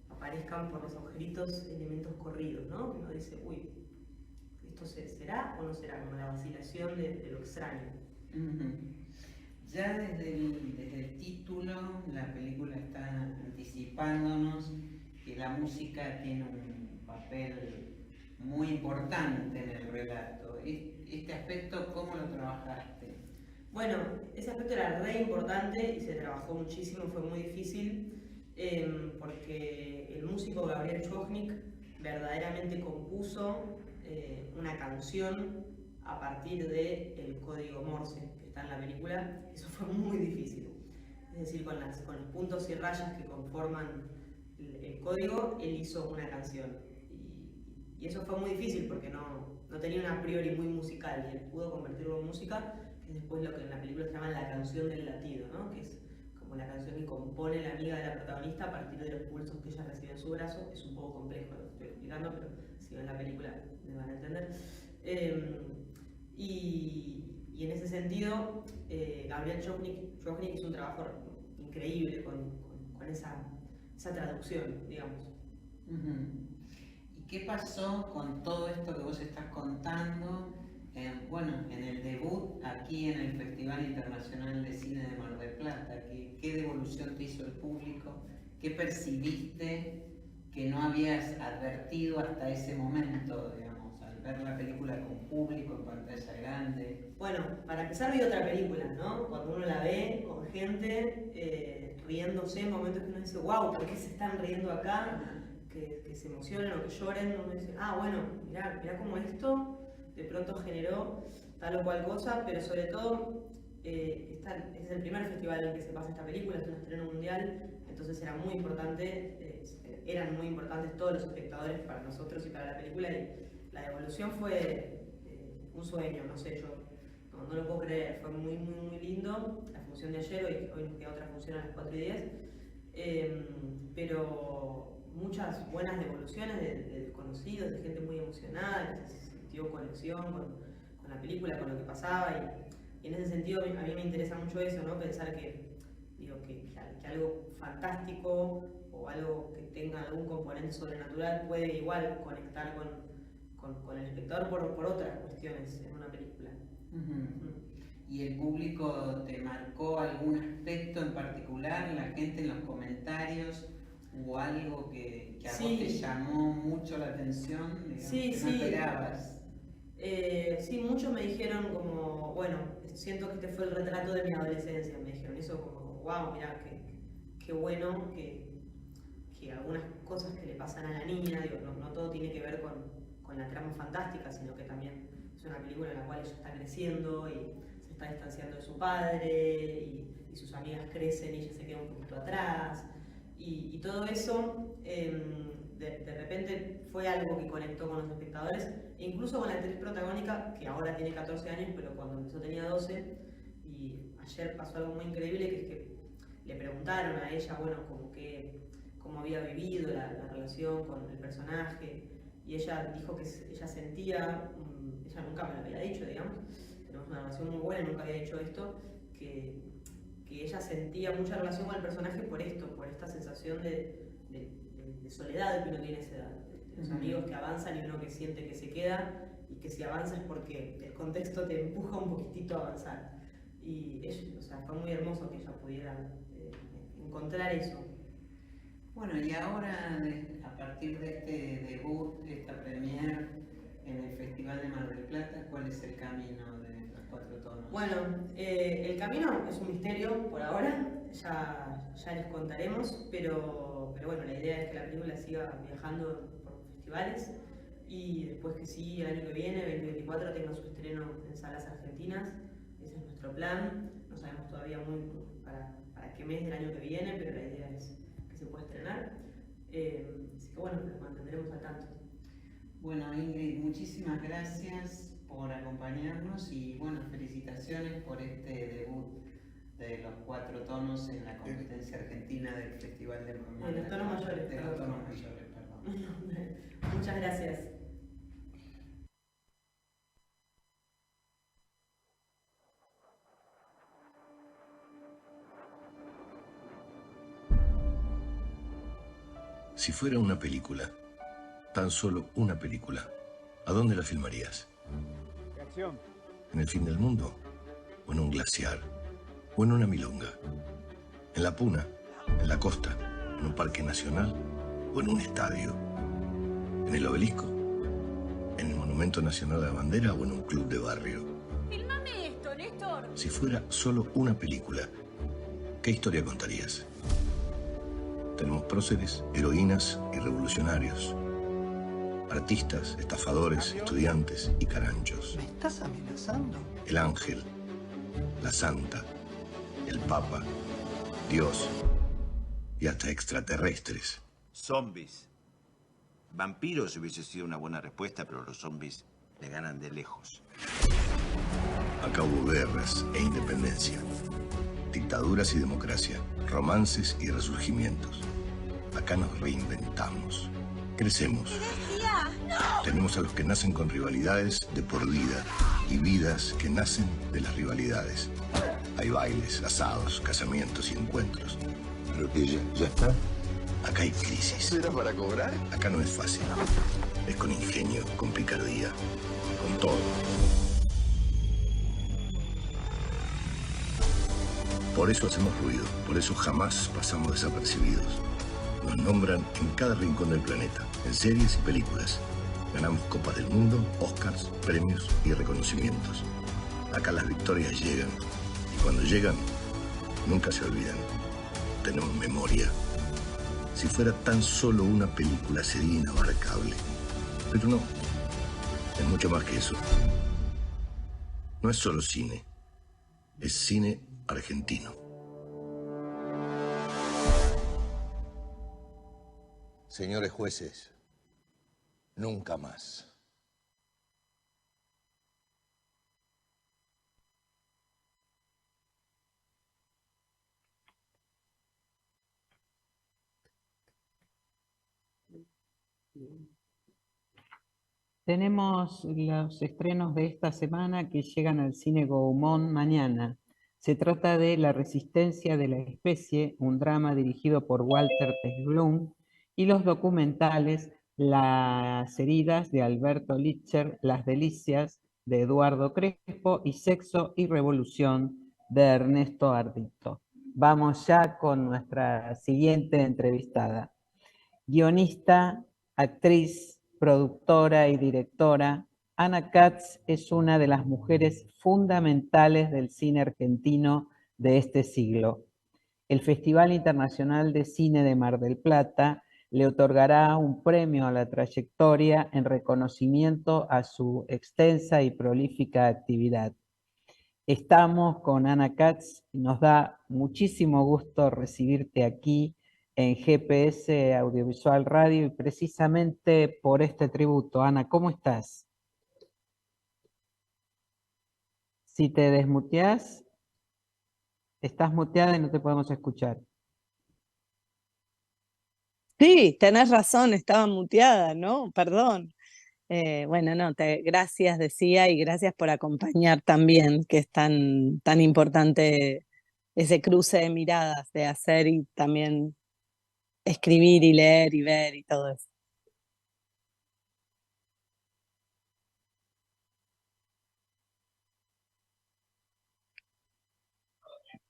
S10: aparezcan por los agujeritos elementos corridos, ¿no? Que uno dice, uy, ¿esto será o no será? Como la vacilación de lo extraño.
S1: Ya desde el título, la película está anticipándonos que la música tiene un papel muy importante en el relato. ¿Este aspecto cómo lo trabajaste?
S10: Bueno, ese aspecto era re importante y se trabajó muchísimo, fue muy difícil, porque el músico Gabriel Chojnik verdaderamente compuso una canción a partir del código Morse que está en la película. Eso fue muy difícil. Es decir, con los puntos y rayas que conforman el código, él hizo una canción. Y eso fue muy difícil porque no tenía una a priori muy musical y él pudo convertirlo en música, que es después lo que en la película se llama la canción del latido, ¿no? Que es como la canción que compone la amiga de la protagonista a partir de los pulsos que ella recibe en su brazo. Es un poco complejo lo que estoy explicando, pero si ven la película me van a entender. Y en ese sentido, Gabriel Chojnik hizo un trabajo increíble con esa traducción, digamos.
S1: ¿Qué pasó con todo esto que vos estás contando? En el debut aquí en el Festival Internacional de Cine de Mar del Plata. ¿Qué devolución te hizo el público? ¿Qué percibiste que no habías advertido hasta ese momento, digamos, al ver la película con público en pantalla grande?
S10: Bueno, para empezar vi otra película, ¿no? Cuando uno la ve con gente riéndose en momentos que uno dice, wow, ¿por qué se están riendo acá? Que se emocionen o que lloren, uno dice, bueno, mirá cómo esto de pronto generó tal o cual cosa, pero sobre todo es el primer festival en el que se pasa esta película, es un estreno mundial, entonces eran muy importantes todos los espectadores para nosotros y para la película, y la devolución fue un sueño, no sé, yo no lo puedo creer, fue muy, muy, muy lindo. La función de ayer, hoy nos queda otra función a las 4:10, pero muchas buenas devoluciones de desconocidos, de gente muy emocionada, que se sintió conexión con la película, con lo que pasaba, y en ese sentido a mí me interesa mucho eso, ¿no? Pensar que algo fantástico o algo que tenga algún componente sobrenatural puede igual conectar con el espectador por otras cuestiones en una película.
S1: ¿Y el público te marcó algún aspecto en particular? ¿La gente en los comentarios? ¿Hubo algo que a vos te llamó mucho la atención? Digamos, que no esperabas.
S10: Sí, muchos me dijeron como, bueno, siento que este fue el retrato de mi adolescencia, me dijeron eso como, wow, mirá, qué bueno que algunas cosas que le pasan a la niña, digo, no todo tiene que ver con la trama fantástica, sino que también es una película en la cual ella está creciendo y se está distanciando de su padre y sus amigas crecen y ella se queda un poquito atrás. Y todo eso de repente fue algo que conectó con los espectadores, e incluso con la actriz protagónica, que ahora tiene 14 años, pero cuando empezó tenía 12, y ayer pasó algo muy increíble, que es que le preguntaron a ella, bueno, cómo había vivido la relación con el personaje, y ella dijo que ella sentía, ella nunca me lo había dicho, digamos, tenemos una relación muy buena, nunca había hecho esto, que ella sentía mucha relación con el personaje por esto, por esta sensación de soledad que uno tiene a esa edad, de los amigos que avanzan y uno que siente que se queda, y que si avanza es porque el contexto te empuja un poquitito a avanzar. Y o sea, fue muy hermoso que ella pudiera encontrar eso.
S1: Bueno, y ahora, a partir de este debut, esta premiere en el Festival de Mar del Plata, ¿cuál es el camino de los 4 tonos?
S10: Bueno, el camino es un misterio por ahora, ya les contaremos, pero bueno, la idea es que la película siga viajando por festivales y después que sí, el año que viene, 2024, tenga su estreno en salas argentinas. Ese es nuestro plan. No sabemos todavía muy para qué mes del año que viene, pero la idea es que se pueda estrenar. Así que bueno, los mantendremos al tanto.
S1: Bueno, Ingrid, muchísimas gracias por acompañarnos y bueno, felicitaciones por este debut de los 4 tonos en la competencia argentina del Festival de
S10: los tonos mayores.
S1: De los tonos mayores, perdón.
S10: Muchas gracias.
S11: Si fuera una película, tan solo una película, ¿a dónde la filmarías?
S6: ¿Qué acción?
S11: ¿En el fin del mundo? ¿O en un glaciar? ¿O en una milonga? ¿En la puna? ¿En la costa? ¿En un parque nacional? ¿O en un estadio? ¿En el obelisco? ¿En el Monumento Nacional de la Bandera? ¿O en un club de barrio?
S12: ¡Filmame esto, Néstor!
S11: Si fuera solo una película, ¿qué historia contarías? Tenemos próceres, heroínas y revolucionarios. Artistas, estafadores, estudiantes y caranchos.
S13: ¿Me estás amenazando?
S11: El ángel, la santa, el papa, Dios y hasta extraterrestres.
S14: Zombies. Vampiros hubiese sido una buena respuesta, pero los zombies le ganan de lejos.
S11: Acá hubo guerras e independencia, dictaduras y democracia, romances y resurgimientos. Acá nos reinventamos, crecemos. Tenemos a los que nacen con rivalidades de por vida y vidas que nacen de las rivalidades. Hay bailes, asados, casamientos y encuentros.
S14: ¿Pero que ya está?
S11: Acá hay crisis.
S14: ¿Era para cobrar?
S11: Acá no es fácil. Es con ingenio, con picardía, con todo. Por eso hacemos ruido, por eso jamás pasamos desapercibidos. Nos nombran en cada rincón del planeta, en series y películas. Ganamos Copas del Mundo, Oscars, premios y reconocimientos. Acá las victorias llegan, y cuando llegan, nunca se olvidan. Tenemos memoria. Si fuera tan solo una película sería inabarcable. Pero no, es mucho más que eso. No es solo cine, es cine argentino.
S7: Señores jueces, nunca más.
S1: Tenemos los estrenos de esta semana que llegan al Cine Gaumont mañana. Se trata de La resistencia de la especie, un drama dirigido por Walter Tesblum, y los documentales Las heridas de Alberto Licher, Las delicias de Eduardo Crespo y Sexo y revolución de Ernesto Ardito. Vamos ya con nuestra siguiente entrevistada. Guionista, actriz, productora y directora, Ana Katz es una de las mujeres fundamentales del cine argentino de este siglo. El Festival Internacional de Cine de Mar del Plata le otorgará un premio a la trayectoria en reconocimiento a su extensa y prolífica actividad. Estamos con Ana Katz y nos da muchísimo gusto recibirte aquí en GPS Audiovisual Radio y precisamente por este tributo. Ana, ¿cómo estás? Si te desmuteas, estás muteada y no te podemos escuchar.
S15: Sí, tenés razón, estaba muteada, ¿no? Perdón.
S13: Bueno, no, gracias decía y gracias por acompañar también, que es tan importante ese cruce de miradas, de hacer y también escribir y leer y ver y todo eso.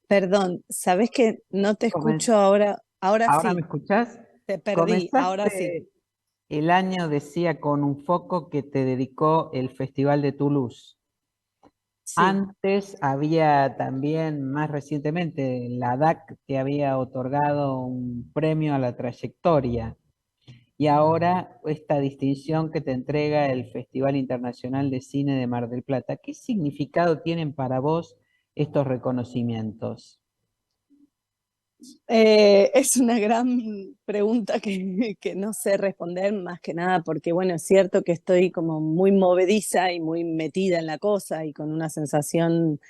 S13: Perdón, ¿sabés que no te escucho ahora? Ahora
S1: ¿Ahora
S13: sí,
S1: me escuchás?
S13: te perdí, ahora sí.
S1: Comenzaste el año, decía, con un foco que te dedicó el Festival de Toulouse.
S13: Sí.
S1: Antes había también, más recientemente, la DAC te había otorgado un premio a la trayectoria. Y ahora esta distinción que te entrega el Festival Internacional de Cine de Mar del Plata. ¿Qué significado tienen para vos estos reconocimientos?
S13: Es una gran pregunta que no sé responder más que nada porque, bueno, es cierto que estoy como muy movediza y muy metida en la cosa y con una sensación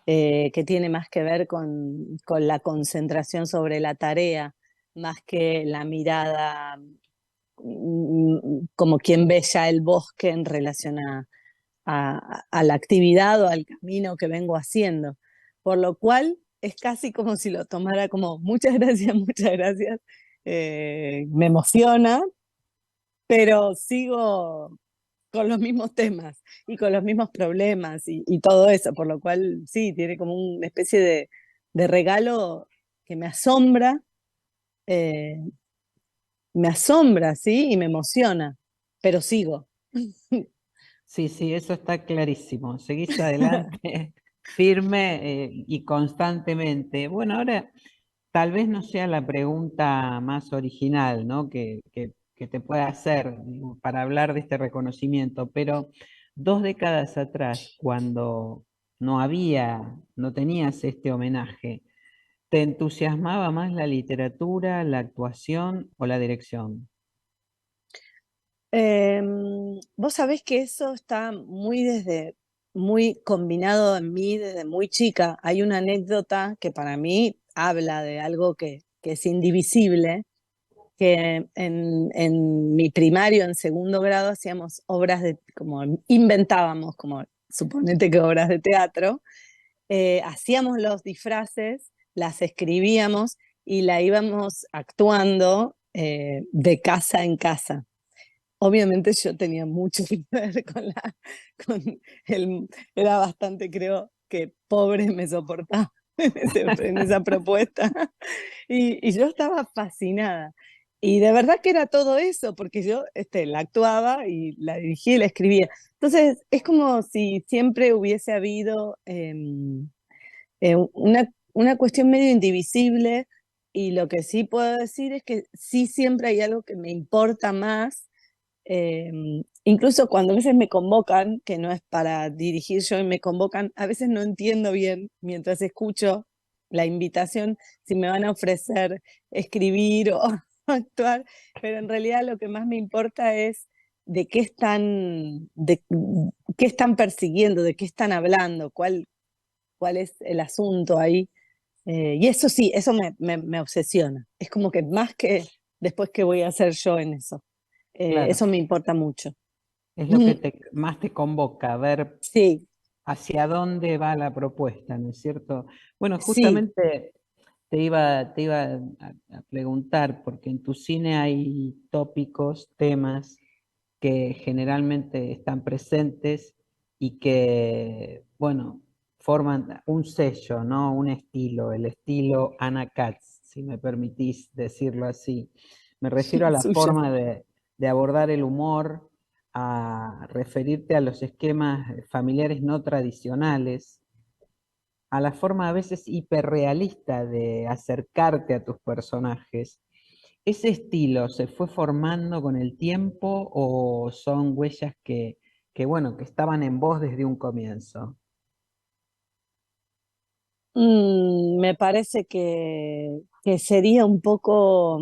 S13: que tiene más que ver con la concentración sobre la tarea, más que la mirada como quien ve ya el bosque en relación a la actividad o al camino que vengo haciendo. Por lo cual es casi como si lo tomara como muchas gracias, muchas gracias. Me emociona, pero sigo con los mismos temas y con los mismos problemas y todo eso, por lo cual sí, tiene como una especie de regalo que eh, me asombra, ¿sí? Y me emociona, pero sigo.
S1: Sí, sí, eso está clarísimo. Seguís adelante, firme y constantemente. Bueno, ahora tal vez no sea la pregunta más original, ¿no? que te pueda hacer digo, para hablar de este reconocimiento, pero 2 décadas atrás, cuando no tenías este homenaje, ¿te entusiasmaba más la literatura, la actuación o la dirección?
S13: Vos sabés que eso está muy combinado en mí desde muy chica. Hay una anécdota que para mí habla de algo que es indivisible, que en mi primario, en segundo grado, hacíamos como inventábamos, como suponete que obras de teatro, hacíamos los disfraces, las escribíamos y la íbamos actuando de casa en casa. Obviamente yo tenía mucho que ver con el, era bastante, creo que pobre me soportaba en esa propuesta. Y yo estaba fascinada. Y de verdad que era todo eso, porque yo la actuaba y la dirigía y la escribía. Entonces es como si siempre hubiese habido una cuestión medio indivisible y lo que sí puedo decir es que sí siempre hay algo que me importa más incluso cuando a veces me convocan, que no es para dirigir yo y me convocan, a veces no entiendo bien mientras escucho la invitación si me van a ofrecer escribir o actuar, pero en realidad lo que más me importa es de qué están persiguiendo, de qué están hablando, cuál es el asunto ahí. Y eso sí, eso me obsesiona. Es como que más que después qué voy a hacer yo en eso.
S1: Claro,
S13: Eso me importa mucho.
S1: es lo que más te convoca, ver
S13: Sí,
S1: hacia dónde va la propuesta, ¿no es cierto? Bueno,
S13: sí.
S1: justamente te iba a preguntar, porque en tu cine hay tópicos, temas que generalmente están presentes y que, bueno, forman un sello, ¿no? Un estilo, el estilo Anna Katz, si me permitís decirlo así. Me refiero a la
S13: Suyo.
S1: forma de abordar el humor, a referirte a los esquemas familiares no tradicionales, a la forma a veces hiperrealista de acercarte a tus personajes. ¿Ese estilo se fue formando con el tiempo o son huellas bueno, que estaban en vos desde un comienzo?
S13: Me parece que sería un poco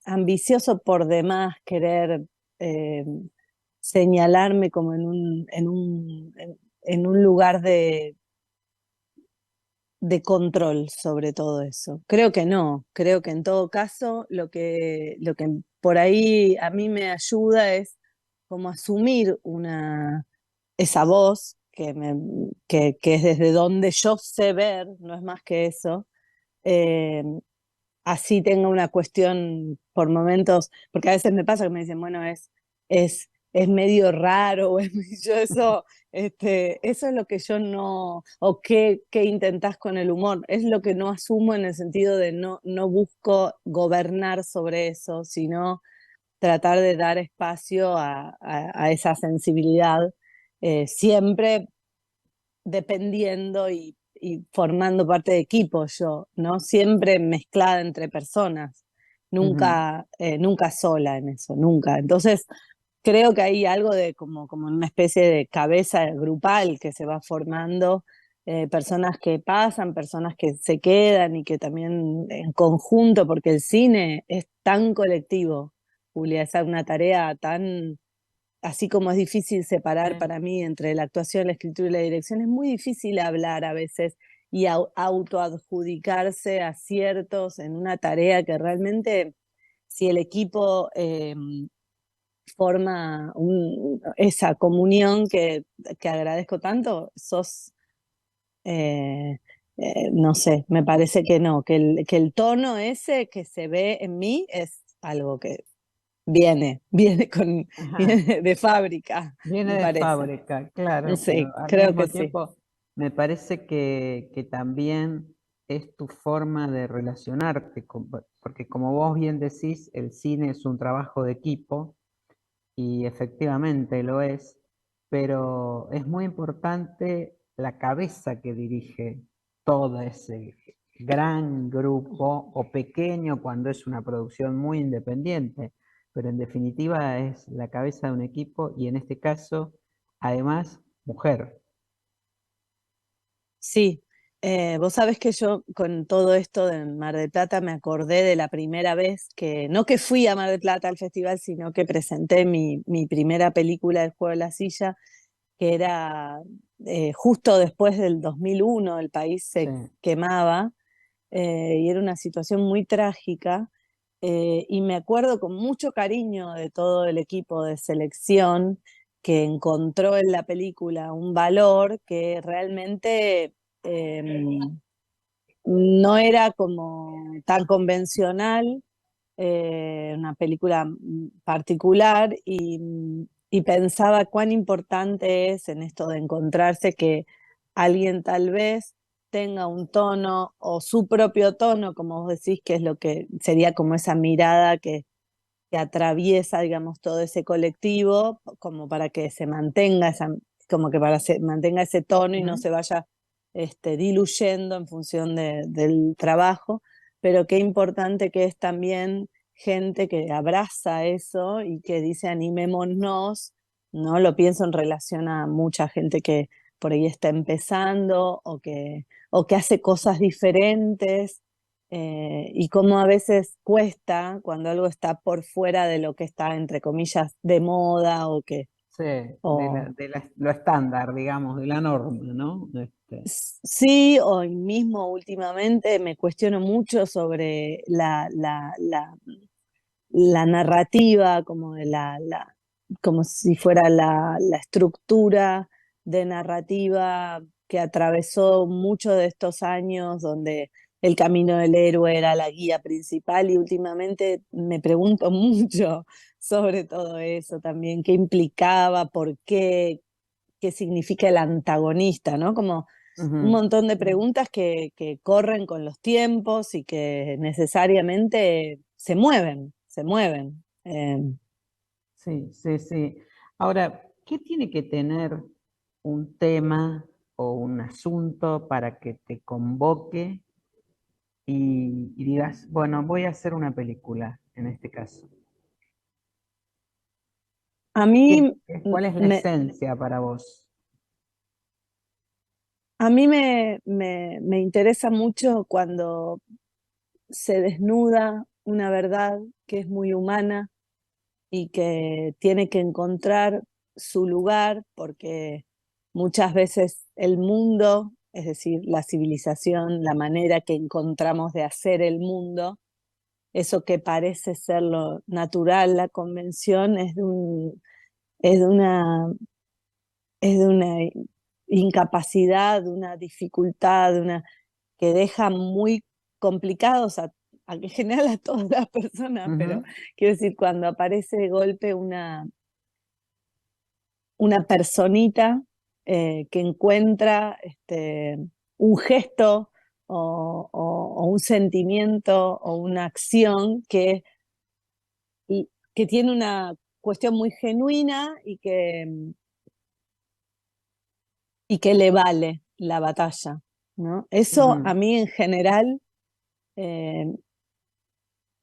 S13: ambicioso por demás querer eh, señalarme como en un lugar de control sobre todo eso. Creo que no, creo que en todo caso lo que por ahí a mí me ayuda es como asumir esa voz que es desde donde yo sé ver, no es más que eso, eh, así tenga una cuestión por momentos, porque a veces me pasa que me dicen, bueno, es medio raro, o yo eso, eso es lo que yo no, o qué intentás con el humor, es lo que no asumo en el sentido de no busco gobernar sobre eso, sino tratar de dar espacio a esa sensibilidad, siempre dependiendo y formando parte de equipos yo, ¿no? Siempre mezclada entre personas, nunca, nunca sola en eso, nunca. Entonces, creo que hay algo de como una especie de cabeza grupal que se va formando, personas que pasan, personas que se quedan y que también en conjunto, porque el cine es tan colectivo, Julia, es una tarea tan, así como es difícil separar para mí entre la actuación, la escritura y la dirección, es muy difícil hablar a veces y autoadjudicarse aciertos en una tarea que realmente, si el equipo forma esa comunión que agradezco tanto, no sé, me parece que no, que el tono ese que se ve en mí es algo que viene viene de fábrica,
S1: Viene
S13: me
S1: de
S13: parece.
S1: fábrica, claro,
S13: Sí,
S1: pero al
S13: creo que
S1: mismo
S13: sí.
S1: tiempo me parece que también es tu forma de relacionarte, porque como vos bien decís, el cine es un trabajo de equipo y efectivamente lo es, pero es muy importante la cabeza que dirige todo ese gran grupo o pequeño cuando es una producción muy independiente, pero en definitiva es la cabeza de un equipo y en este caso, además, mujer.
S13: Sí, vos sabés que yo con todo esto de Mar del Plata me acordé de la primera vez que, no que fui a Mar del Plata al festival, sino que presenté mi primera película, El juego de la silla, que era justo después del 2001, el país se quemaba, y era una situación muy trágica, y me acuerdo con mucho cariño de todo el equipo de selección que encontró en la película un valor que realmente no era como tan convencional, una película particular, y pensaba cuán importante es en esto de encontrarse que alguien tal vez tenga un tono o su propio tono, como vos decís, que es lo que sería como esa mirada que atraviesa, digamos, todo ese colectivo, como para que se mantenga como que para se mantenga ese tono y no se vaya diluyendo en función del trabajo, pero qué importante que es también gente que abraza eso y que dice animémonos, ¿no? Lo pienso en relación a mucha gente que por ahí está empezando o que hace cosas diferentes, y cómo a veces cuesta cuando algo está por fuera de lo que está, entre comillas, de moda o que...
S1: Sí, lo estándar, digamos, de la norma, ¿no?
S13: Sí, o mismo últimamente me cuestiono mucho sobre la narrativa, como como si fuera la estructura de narrativa que atravesó muchos de estos años, donde el camino del héroe era la guía principal, y últimamente me pregunto mucho sobre todo eso también, qué implicaba, por qué significa el antagonista, ¿no? Como un montón de preguntas que corren con los tiempos y que necesariamente se mueven, se mueven.
S1: Sí, sí, sí. Ahora, ¿qué tiene que tener un tema o un asunto para que te convoque y digas, bueno, voy a hacer una película en este caso?
S13: A mí,
S1: ¿Cuál es la esencia para vos?
S13: a mí me interesa mucho cuando se desnuda una verdad que es muy humana y que tiene que encontrar su lugar, porque muchas veces el mundo, es decir, la civilización, la manera que encontramos de hacer el mundo, eso que parece ser lo natural, la convención, es es de una incapacidad, de una dificultad, que deja muy complicados en general a todas las personas, pero quiero decir, cuando aparece de golpe una personita que encuentra un gesto o un sentimiento o una acción que tiene una cuestión muy genuina y que le vale la batalla, ¿no? Eso a mí en general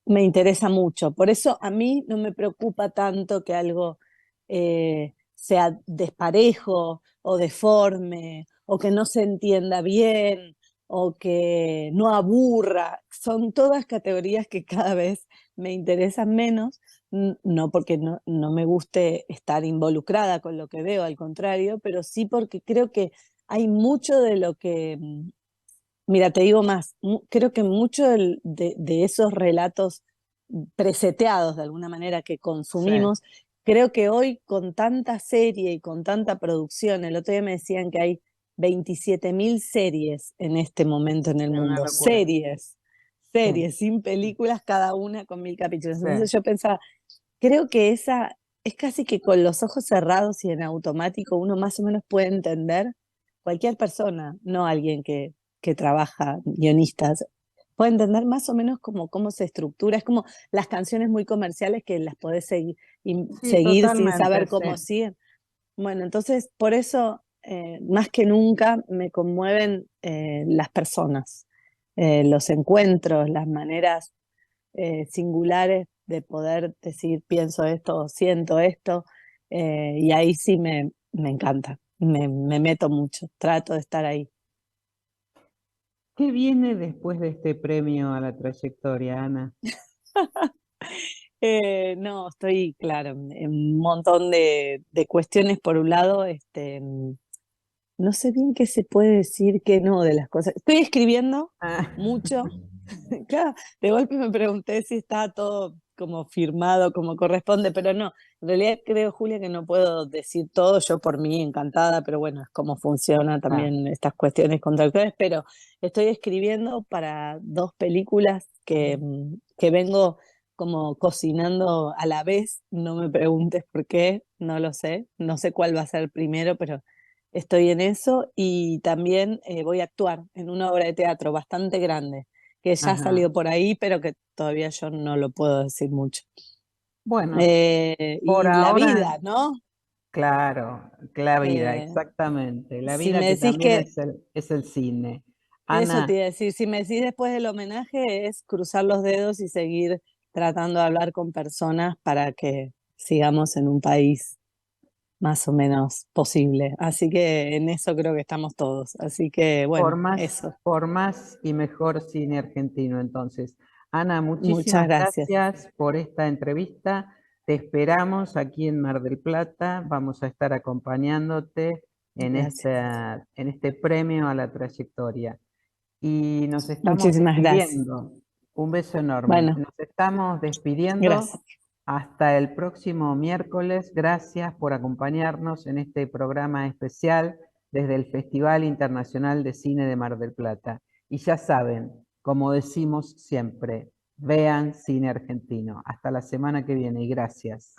S13: me interesa mucho. Por eso a mí no me preocupa tanto que algo sea desparejo o deforme o que no se entienda bien o que no aburra. Son todas categorías que cada vez me interesan menos, no porque no me guste estar involucrada con lo que veo, al contrario, pero sí porque creo que hay mucho de lo que... Mira, te digo más, creo que mucho de esos relatos preseteados de alguna manera que consumimos, creo que hoy con tanta serie y con tanta producción, el otro día me decían que hay 27.000 series en este momento en el mundo, series, sin películas, cada una con 1.000 capítulos. Entonces yo pensaba, creo que esa es casi que con los ojos cerrados y en automático uno más o menos puede entender, cualquier persona, no alguien que trabaja, guionistas, puede entender más o menos cómo se estructura. Es como las canciones muy comerciales que las podés seguir sin saber cómo siguen. Bueno, entonces por eso más que nunca me conmueven las personas, los encuentros, las maneras singulares de poder decir pienso esto, siento esto, y ahí sí me encanta, me meto mucho, trato de estar ahí.
S1: ¿Qué viene después de este premio a la trayectoria, Ana?
S13: No, estoy, claro, en un montón de cuestiones. Por un lado, no sé bien qué se puede decir, qué no de las cosas. Estoy escribiendo mucho. Claro, de golpe me pregunté si está todo como firmado, como corresponde, pero no. En realidad creo, Julia, que no puedo decir todo. Yo por mí encantada, pero bueno, es cómo funciona también estas cuestiones contractuales. Pero estoy escribiendo para 2 películas que vengo como cocinando a la vez. No me preguntes por qué, no lo sé. No sé cuál va a ser primero, pero estoy en eso. Y también voy a actuar en una obra de teatro bastante grande, que ya ha salido por ahí, pero que todavía yo no lo puedo decir mucho.
S1: Bueno,
S13: y
S1: por
S13: la
S1: ahora,
S13: vida, ¿no?
S1: Claro, la vida, exactamente. La
S13: Si
S1: vida
S13: me
S1: que
S13: decís
S1: también
S13: que
S1: es el cine.
S13: eso te
S1: Ana,
S13: iba a decir, si me decís después del homenaje es cruzar los dedos y seguir tratando de hablar con personas para que sigamos en un país más o menos posible. Así que en eso creo que estamos todos. Así que bueno, eso.
S1: por más y mejor cine argentino, entonces. Ana,
S13: Muchas
S1: muchísimas
S13: gracias.
S1: gracias por esta entrevista. Te esperamos aquí en Mar del Plata. Vamos a estar acompañándote en este premio a la trayectoria. Y nos estamos
S13: Muchísimas gracias.
S1: despidiendo. Un beso enorme.
S13: Bueno.
S1: Nos estamos despidiendo.
S13: Gracias.
S1: Hasta el próximo miércoles. Gracias por acompañarnos en este programa especial desde el Festival Internacional de Cine de Mar del Plata. Y ya saben, como decimos siempre, vean cine argentino. Hasta la semana que viene y gracias.